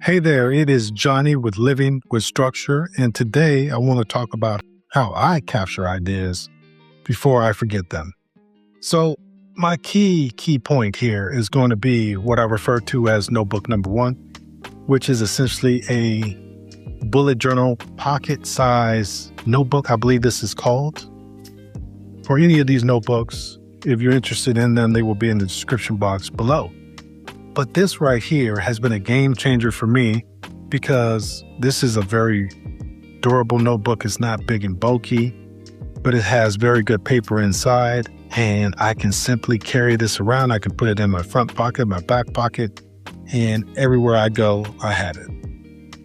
Hey there, it is Johnny with Living with Structure, and today I want to talk about how I capture ideas before I forget them. So, my key point here is going to be what I refer to as notebook number one, which is essentially a bullet journal pocket size notebook. I believe this is called. For any of these notebooks, if you're interested in them, they will be in the description box below. But this right here has been a game changer for me because this is a very durable notebook. It's not big and bulky, but it has very good paper inside, and I can simply carry this around. I can put it in my front pocket, my back pocket, and everywhere I go, I have it.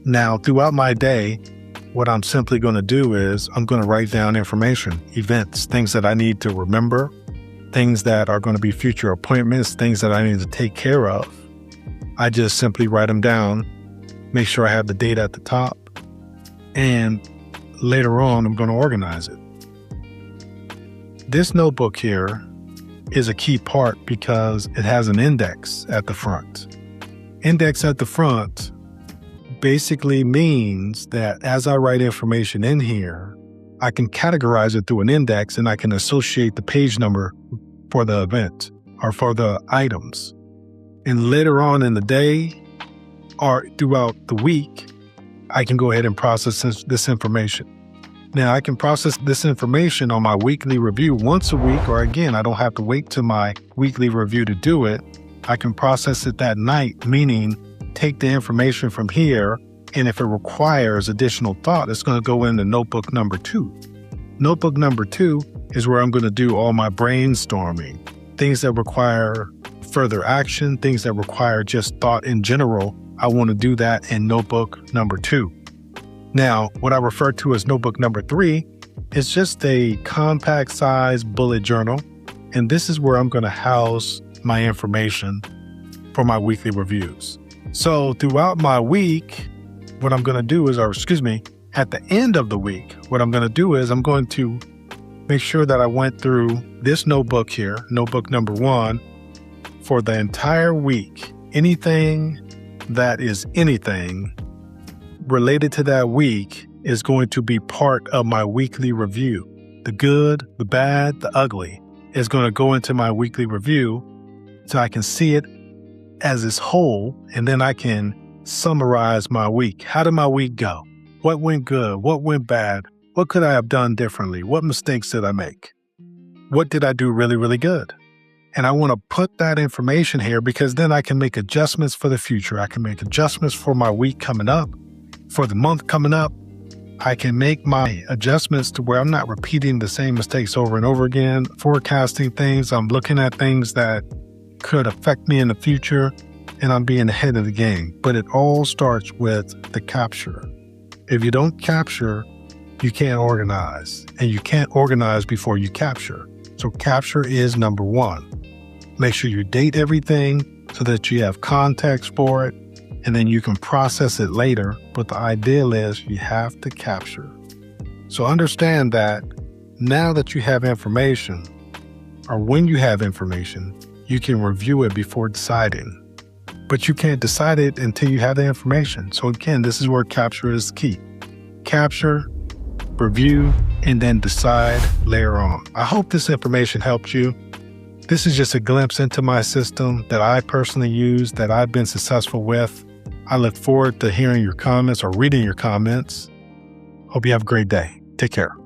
Now, throughout my day, what I'm simply going to do is I'm going to write down information, events, things that I need to remember, things that are going to be future appointments, things that I need to take care of. I just simply write them down, make sure I have the date at the top, and later on, I'm going to organize it. This notebook here is a key part because it has an index at the front. Index at the front basically means that as I write information in here, I can categorize it through an index and I can associate the page number for the event or for the items. And later on in the day or throughout the week, I can go ahead and process this information. Now, I can process this information on my weekly review once a week, or again, I don't have to wait till my weekly review to do it. I can process it that night, meaning take the information from here, and if it requires additional thought, it's going to go into notebook number two. Notebook number two is where I'm going to do all my brainstorming, things that require further action, things that require just thought in general. I want to do that in notebook number two. Now, what I refer to as notebook number three is just a compact size bullet journal. And this is where I'm going to house my information for my weekly reviews. So throughout my week, what I'm going to do is, at the end of the week, what I'm going to do is I'm going to make sure that I went through this notebook here, notebook number one, for the entire week. Anything that is anything related to that week is going to be part of my weekly review. The good, the bad, the ugly is going to go into my weekly review so I can see it as its whole, and then I can summarize my week. How did my week go? What went good? What went bad? What could I have done differently? What mistakes did I make? What did I do really, really good? And I want to put that information here because then I can make adjustments for the future. I can make adjustments for my week coming up, for the month coming up. I can make my adjustments to where I'm not repeating the same mistakes over and over again, forecasting things. I'm looking at things that could affect me in the future, and I'm being ahead of the game. But it all starts with the capture. If you don't capture, you can't organize, and you can't organize before you capture. So capture is number one. Make sure you date everything so that you have context for it, and then you can process it later. But the ideal is you have to capture. So understand that now that you have information, or when you have information, you can review it before deciding. But you can't decide it until you have the information. So again, this is where capture is key. Capture, review, and then decide later on. I hope this information helped you. This is just a glimpse into my system that I personally use, that I've been successful with. I look forward to hearing your comments or reading your comments. Hope you have a great day. Take care.